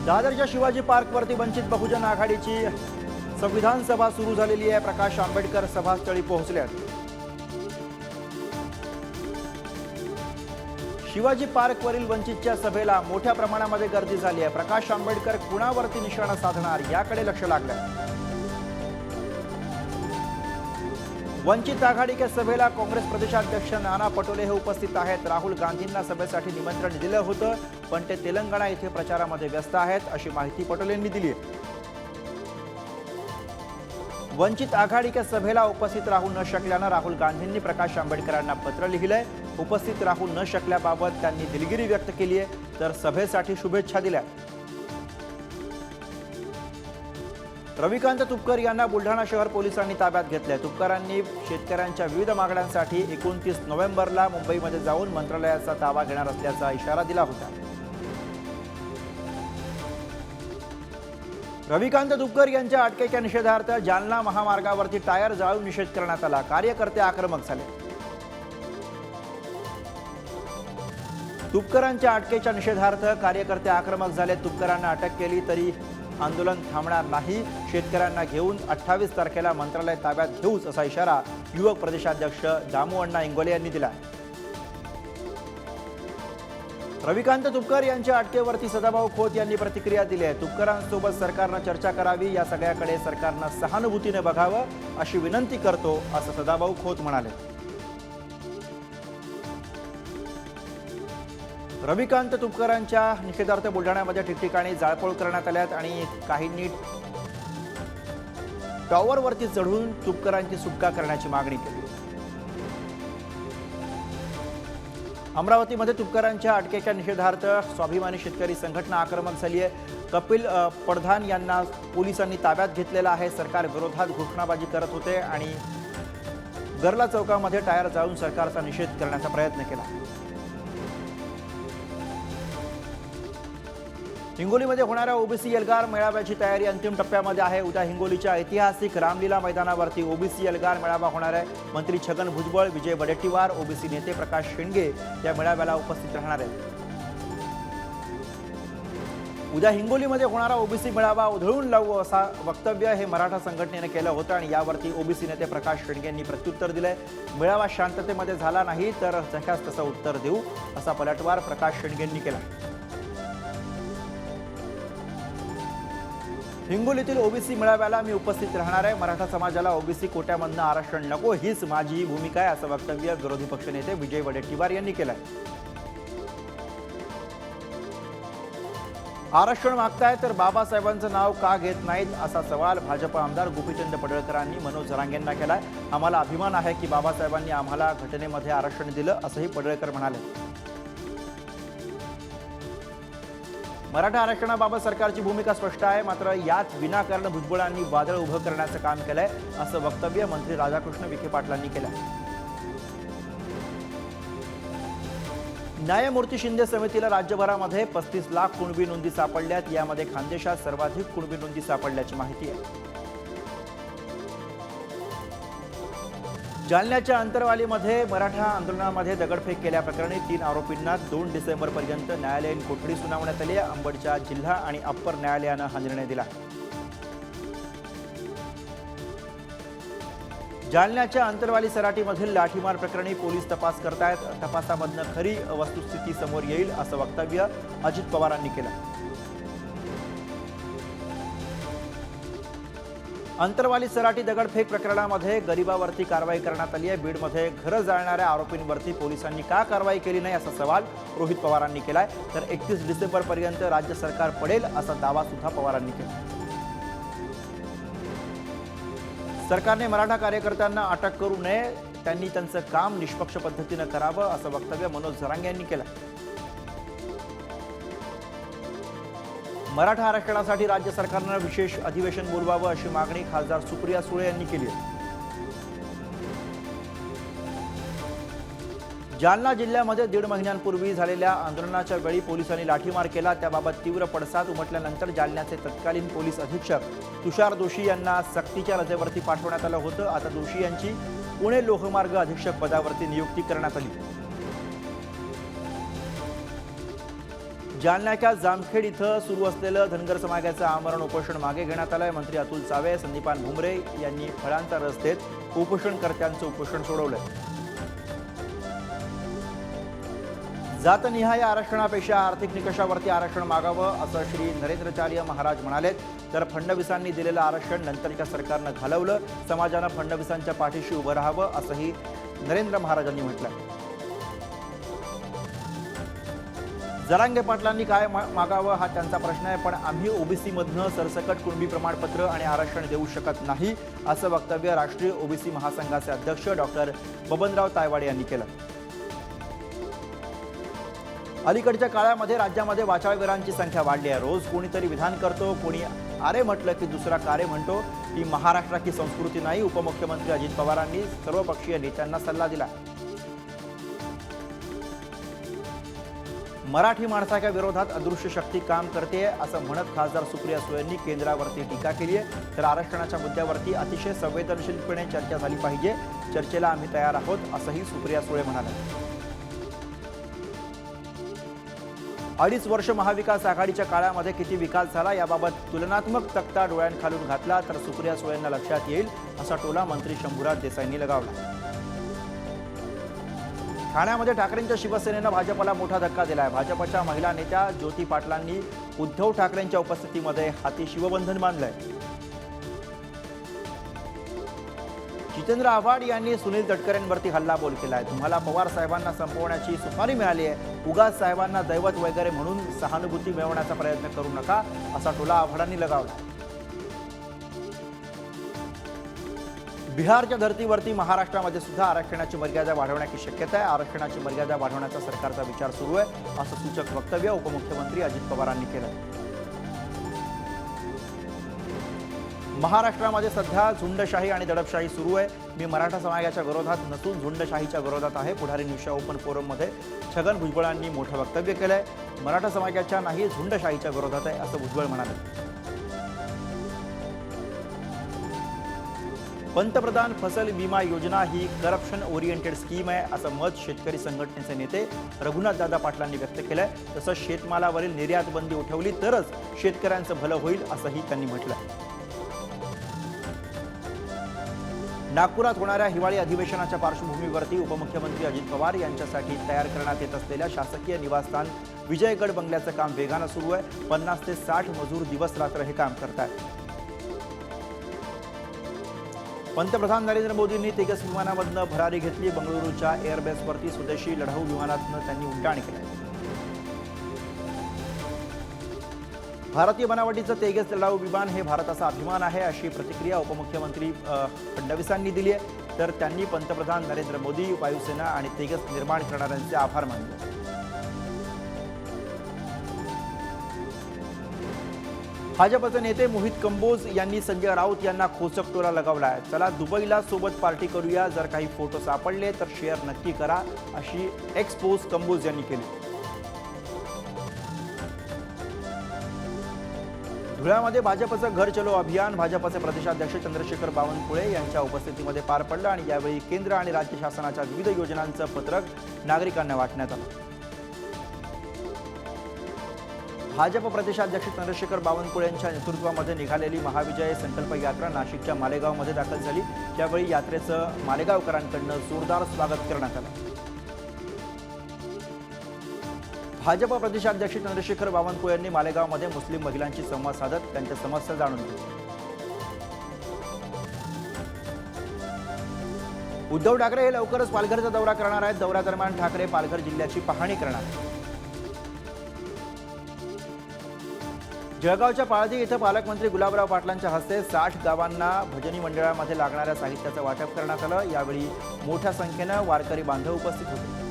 दादरच्या शिवाजी पार्कवरती वंचित बहुजन आघाडीची संविधान सभा सुरू झालेली आहे। प्रकाश आंबेडकर सभास्थळी पोहोचल्यात। शिवाजी पार्कवरील वंचितच्या सभेला मोठ्या प्रमाणामध्ये गर्दी झाली आहे। प्रकाश आंबेडकर कुणावरती निशाणा साधणार याकडे लक्ष लागलंय। वंचित आघाडीच्या सभेला काँग्रेस प्रदेशाध्यक्ष नाना पटोले हे उपस्थित आहेत। राहुल गांधींना सभेसाठी निमंत्रण दिलं होतं, पण ते तेलंगणा येथे प्रचारामध्ये व्यस्त आहेत, अशी माहिती पटोलेंनी दिली आहे। वंचित आघाडीच्या सभेला उपस्थित राहू न शकल्यानं राहुल गांधींनी प्रकाश आंबेडकरांना पत्र लिहिलंय। उपस्थित राहू न शकल्याबाबत त्यांनी दिलगिरी व्यक्त केली आहे, तर सभेसाठी शुभेच्छा दिल्या। रविकांत तुपकर यांना बुलढाणा शहर पोलिसांनी ताब्यात घेतले। तुपकरांनी शेतकऱ्यांच्या विविध मागण्यांसाठी 29 नोव्हेंबरला मुंबईमध्ये जाऊन मंत्रालयाचा ताबा घेणार असल्याचा इशारा दिला होता। रविकांत तुपकर यांच्या अटकेच्या निषेधार्थ जालना महामार्गावरती टायर जाळून निषेध करण्यात आला। कार्यकर्ते आक्रमक झाले। तुपकरांच्या अटकेच्या निषेधार्थ कार्यकर्ते आक्रमक झाले। तुपकरांना अटक केली तरी आंदोलन थांबणार नाही। शेतकऱ्यांना घेऊन 28 तारखेला मंत्रालय ताब्यात घेऊच, असा इशारा युवक प्रदेशाध्यक्ष दामू अण्णा इंगोले यांनी दिला। रविकांत तुपकर यांच्या अटकेवरती सदाभाऊ खोत यांनी प्रतिक्रिया दिली आहे। तुपकरांसोबत सरकारनं चर्चा करावी, या सगळ्याकडे सरकारनं सहानुभूतीने बघावं अशी विनंती करतो, असं सदाभाऊ खोत म्हणाले। रविकांत तुपकरांच्या निषेधार्थ बुलढाण्यामध्ये ठिकठिकाणी जाळपोळ करण्यात आल्यात आणि काहींनी टॉवरवरती चढून तुपकरांची सुटका करण्याची मागणी केली। अमरावतीमध्ये तुपकरांच्या अटकेच्या निषेधार्थ स्वाभिमानी शेतकरी संघटना आक्रमक झाली आहे। कपिल पडधान यांना पोलिसांनी ताब्यात घेतलेलं आहे। सरकार विरोधात घोषणाबाजी करत होते आणि गरला चौकामध्ये टायर जाळून सरकारचा निषेध करण्याचा प्रयत्न केला। हिंगोलीमध्ये होणाऱ्या ओबीसी एल्गार मेळाव्याची तयारी अंतिम टप्प्यामध्ये आहे। उद्या हिंगोलीच्या ऐतिहासिक रामलीला मैदानावरती ओबीसी एल्गार मेळावा होणार आहे। मंत्री छगन भुजबळ, विजय वडेट्टीवार, ओबीसी नेते प्रकाश शेंडगे या मेळाव्याला उपस्थित राहणार आहेत। उद्या हिंगोलीमध्ये होणारा ओबीसी मेळावा उधळून लावू असा वक्तव्य हे मराठा संघटनेने केलं होतं आणि यावरती ओबीसी नेते प्रकाश शेंडगे यांनी प्रत्युत्तर दिलंय। मेळावा शांततेमध्ये झाला नाही तर जशास तसं उत्तर देऊ, असा पलटवार प्रकाश शेंडगे यांनी केला। हिंगोलीतील ओबीसी मेळाव्याला मी उपस्थित राहणार आहे। मराठा समाजाला ओबीसी कोट्यामधनं आरक्षण नको, हीच माझी भूमिका आहे, असं वक्तव्य विरोधी पक्षनेते विजय वडेट्टीवार यांनी केलंय। आरक्षण मागताय तर बाबासाहेबांचं नाव का घेत नाहीत, असा सवाल भाजप आमदार गोपीचंद पडळकरांनी मनोज जरांगेंना केलाय। आम्हाला अभिमान आहे की बाबासाहेबांनी आम्हाला घटनेमध्ये आरक्षण दिलं, असंही पडळकर म्हणाले। मराठा आरक्षणाबाबत सरकारची भूमिका स्पष्ट आहे, मात्र यात विनाकारण भुजबळांनी वादळ उभं करण्याचं काम केलंय, असं वक्तव्य मंत्री राधाकृष्ण विखे पाटलांनी केलं। न्यायमूर्ती शिंदे समितीला राज्यभरामध्ये 35 लाख कुणबी नोंदी सापडल्यात। यामध्ये खानदेशात सर्वाधिक कुणबी नोंदी सापडल्याची माहिती आहे। जालन्याच्या अंतरवालीमध्ये मराठा आंदोलनामध्ये दगडफेक केल्याप्रकरणी 3 आरोपींना 2 डिसेंबरपर्यंत न्यायालयीन कोठडी सुनावण्यात आली आहे। अंबडच्या जिल्हा आणि अप्पर न्यायालयानं हा निर्णय दिला। जालन्याच्या अंतरवाली सराटीमधील लाठीमार प्रकरणी पोलीस तपास करतायत। तपासामधनं खरी वस्तुस्थिती समोर येईल, असं वक्तव्य अजित पवारांनी केलं। अंतरवाली सराटी दगडफेक प्रकरणामध्ये गरिबावरती कारवाई करण्यात आली आहे। बीडमध्ये घरं जाळणाऱ्या आरोपींवरती पोलिसांनी का कारवाई केली नाही, असा सवाल रोहित पवारांनी केलाय। तर 31 डिसेंबरपर्यंत राज्य सरकार पडेल, असा दावा सुद्धा पवारांनी केला। सरकारने मराठा कार्यकर्त्यांना अटक करू नये, त्यांनी त्यांचं काम निष्पक्ष पद्धतीनं करावं, असं वक्तव्य मनोज जरांगे यांनी केलं। मराठा आरक्षणासाठी राज्य सरकारनं विशेष अधिवेशन बोलवावं, अशी मागणी खासदार सुप्रिया सुळे यांनी केली आहे। जालना जिल्ह्यामध्ये 1.5 महिन्यांपूर्वी झालेल्या आंदोलनाच्या वेळी पोलिसांनी लाठीमार केला, त्याबाबत तीव्र पडसाद उमटल्यानंतर जालन्याचे तत्कालीन पोलीस अधीक्षक तुषार दोशी यांना सक्तीच्या रजेवरती पाठवण्यात आलं होतं। आता दोशी यांची पुणे लोहमार्ग अधीक्षक पदावरती नियुक्ती करण्यात आली। जालन्याच्या जामखेड इथं सुरू असलेलं धनगर समाजाचं आमरण उपोषण मागे घेण्यात आलंय। मंत्री अतुल सावे, संदीपान भुमरे यांनी फळांचा रस देत उपोषणकर्त्यांचं उपोषण सोडवलंय। जातनिहाय आरक्षणापेक्षा आर्थिक निकषावरती आरक्षण मागावं असं श्री नरेंद्राचार्य महाराज म्हणाले। तर फडणवीसांनी दिलेलं आरक्षण नंतरच्या सरकारनं घालवलं, समाजानं फडणवीसांच्या पाठीशी उभं राहावं असंही नरेंद्र महाराजांनी म्हटलं। जरांगे पाटलांनी काय मागावं हा त्यांचा प्रश्न आहे, पण आम्ही ओबीसी मधनं सरसकट कुणबी प्रमाणपत्र आणि आरक्षण देऊ शकत नाही असं वक्तव्य राष्ट्रीय ओबीसी महासंघाचे अध्यक्ष डॉक्टर बबनराव तायवाडे यांनी केलं। अलीकडच्या काळामध्ये राज्यामध्ये वाचाळवीरांची संख्या वाढली आहे। रोज कोणीतरी विधान करतो, कोणी आरे म्हटलं की दुसरा कारे म्हणतो। ही महाराष्ट्राची संस्कृती नाही। उपमुख्यमंत्री अजित पवारांनी सर्वपक्षीय नेत्यांना सल्ला दिला। मराठी माणसाच्या विरोधात अदृश्य शक्ती काम करते असं म्हणत खासदार सुप्रिया सुळेंनी केंद्रावरती टीका केली आहे। तर आरक्षणाच्या मुद्द्यावरती अतिशय संवेदनशीलपणे चर्चा झाली पाहिजे, चर्चेला आम्ही तयार आहोत असंही सुप्रिया सुळे म्हणाले। 2.5 वर्ष महाविकास आघाडीच्या काळामध्ये किती विकास झाला याबाबत तुलनात्मक तक्ता डोळ्यांखालून घातला तर सुप्रिया सुळेंना लक्षात येईल असा टोला मंत्री शंभूराज देसाईंनी लगावला। ठाण्यामध्ये ठाकरेंच्या शिवसेनेनं भाजपला मोठा धक्का दिलाय। भाजपच्या महिला नेत्या ज्योती पाटलांनी उद्धव ठाकरेंच्या उपस्थितीमध्ये हाती शिवबंधन बांधलंय। जितेंद्र आव्हाड यांनी सुनील तटकरेंवरती हल्लाबोल केलाय। तुम्हाला पवार साहेबांना संपवण्याची सुपारी मिळाली आहे, उगाच साहेबांना दैवत वगैरे म्हणून सहानुभूती मिळवण्याचा प्रयत्न करू नका असा टोला आव्हाडांनी लगावला। बिहारच्या धर्तीवरती महाराष्ट्रामध्ये सुद्धा आरक्षणाची मर्यादा वाढवण्याची शक्यता आहे। आरक्षणाची मर्यादा वाढवण्याचा सरकारचा विचार सुरू आहे असं सूचक वक्तव्य उपमुख्यमंत्री अजित पवारांनी केलं। महाराष्ट्रामध्ये सध्या झुंडशाही आणि दडपशाही सुरू आहे। मी मराठा समाजाच्या विरोधात नसून झुंडशाहीच्या विरोधात आहे। पुढारी न्यूजच्या ओपन फोरममध्ये छगन भुजबळांनी मोठं वक्तव्य केलंय। मराठा समाजाच्या नाही झुंडशाहीच्या विरोधात आहे असं भुजबळ म्हणाले। पंतप्रधान फसल विमा योजना ही करप्शन ओरिएंटेड स्कीम आहे असं मत शेतकरी संघटनेचे नेते रघुनाथदादा पाटलांनी व्यक्त केलंय। तसंच शेतमालावरील निर्यात बंदी उठवली तरच शेतकऱ्यांचं भलं होईल असंही त्यांनी म्हटलं। नागपुरात होणाऱ्या हिवाळी अधिवेशनाच्या पार्श्वभूमीवरती उपमुख्यमंत्री अजित पवार यांच्यासाठी तयार करण्यात येत असलेल्या शासकीय निवासस्थान विजयगड बंगल्याचं काम वेगानं सुरू आहे। 50 ते 60 मजूर दिवस रात्र हे काम करतात। पंतप्रधान नरेंद्र मोदींनी तेजस विमानामधनं भरारी घेतली। बंगळुरूच्या एअरबेसवरती स्वदेशी लढाऊ विमानातनं त्यांनी उड्डाण केलं। भारतीय बनावटीचं तेजस लढाऊ विमान हे भारताचा अभिमान आहे अशी प्रतिक्रिया उपमुख्यमंत्री फडणवीसांनी दिली आहे। तर त्यांनी पंतप्रधान नरेंद्र मोदी, वायुसेना आणि तेजस निर्माण करणाऱ्यांचे आभार मानले। भाजपचे नेते मोहित कंबोज यांनी संजय राऊत यांना खोचक टोला लगावला आहे। चला दुबईला सोबत पार्टी करूया, जर काही फोटो सापडले तर शेअर नक्की करा अशी एक्सपोज कंबोज यांनी केली। धुळ्यामध्ये भाजपचं घर चलो अभियान भाजपचे प्रदेशाध्यक्ष चंद्रशेखर बावनकुळे यांच्या उपस्थितीमध्ये पार पडलं आणि यावेळी केंद्र आणि राज्य शासनाच्या विविध योजनांचं पत्रक नागरिकांना वाटण्यात आलं। भाजप प्रदेशाध्यक्ष चंद्रशेखर बावनकुळे यांच्या नेतृत्वामध्ये निघालेली महाविजय संकल्प यात्रा नाशिकच्या मालेगावमध्ये दाखल झाली। यावेळी यात्रेचं मालेगावकरांकडून जोरदार स्वागत करण्यात आलं। भाजप प्रदेशाध्यक्ष चंद्रशेखर बावनकुळे यांनी मालेगावमध्ये मुस्लिम महिलांशी संवाद साधत त्यांच्या समस्या जाणून घेतल्या। उद्धव ठाकरे हे लवकरच पालघरचा दौरा करणार आहेत। दौऱ्यादरम्यान ठाकरे पालघर जिल्ह्याची पाहणी करणार आहेत। जळगावच्या पाळधी इथं पालकमंत्री गुलाबराव पाटलांच्या हस्ते 60 गावांना भजनी मंडळामध्ये लागणाऱ्या साहित्याचं वाटप करण्यात आलं। यावेळी मोठ्या संख्येनं वारकरी बांधव उपस्थित होते।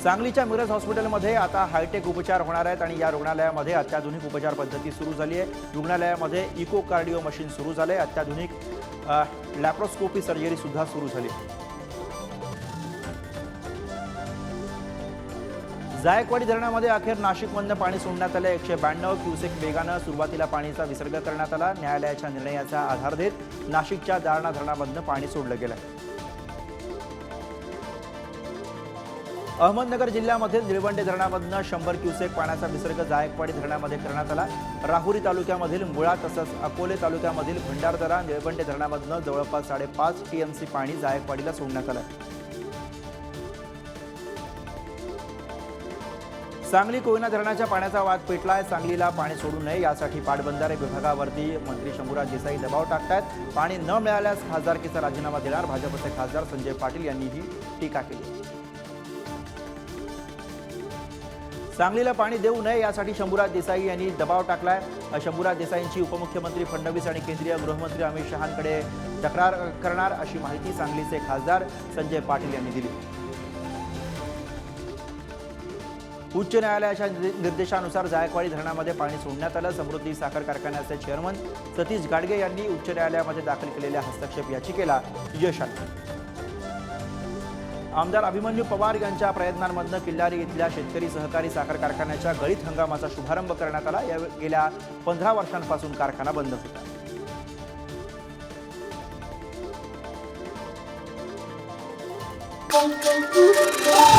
सांगलीच्या मिरज हॉस्पिटलमध्ये आता हायटेक उपचार होणार आहेत आणि या रुग्णालयामध्ये अत्याधुनिक उपचार पद्धती सुरू झाली आहे। रुग्णालयामध्ये इको कार्डिओ मशीन सुरू झाले। अत्याधुनिक लॅप्रोस्कोपी सर्जरी सुद्धा सुरू झाली। जायकवाडी धरणामध्ये अखेर नाशिकमधनं पाणी सोडण्यात आलं। 192 क्युसेक वेगानं सुरुवातीला पाणीचा विसर्ग करण्यात आला। न्यायालयाच्या निर्णयाचा आधार देत नाशिकच्या दारणा धरणामधनं पाणी सोडलं गेलं। अहमदनगर जिल्ह्यामध्ये निळवंडे धरणामधनं 100 क्युसेक पाण्याचा विसर्ग जायकवाडी धरणामध्ये करण्यात आला। राहुरी तालुक्यामधील मुळा तसंच अकोले तालुक्यामधील भंडारदरा निळवंडे धरणामधनं जवळपास 5.5 टीएमसी पाणी जायकवाडीला सोडण्यात आलं। सांगली कोयना धरणाच्या पाण्याचा वाद पेटलाय। सांगलीला पाणी सोडू नये यासाठी पाटबंधारे विभागावरती मंत्री शंभूराज देसाई दबाव टाकतायत। पाणी न मिळाल्यास खासदारकीचा राजीनामा देणार भाजपचे खासदार संजय पाटील यांनी ही टीका केली। सांगलीला पाणी देऊ नये यासाठी शंभूराज देसाई यांनी दबाव टाकलाय। शंभूराज देसाईंची उपमुख्यमंत्री फडणवीस आणि केंद्रीय गृहमंत्री अमित शहांकडे तक्रार करणार अशी माहिती सांगलीचे खासदार संजय पाटील यांनी दिली। उच्च न्यायालयाच्या निर्देशानुसार जायकवाडी धरणामध्ये पाणी सोडण्यात आलं। समृद्धी साखर कारखान्याचे चेअरमन सतीश गाडगे यांनी उच्च न्यायालयामध्ये दाखल केलेल्या हस्तक्षेप याचिकेला यश आलं। आमदार अभिमन्यू पवार यांच्या प्रयत्नांमधनं किल्लारी इथल्या शेतकरी सहकारी साखर कारखान्याच्या गळीत हंगामाचा शुभारंभ करण्यात आला। या गेल्या 15 वर्षांपासून कारखाना बंद होता। Thank you.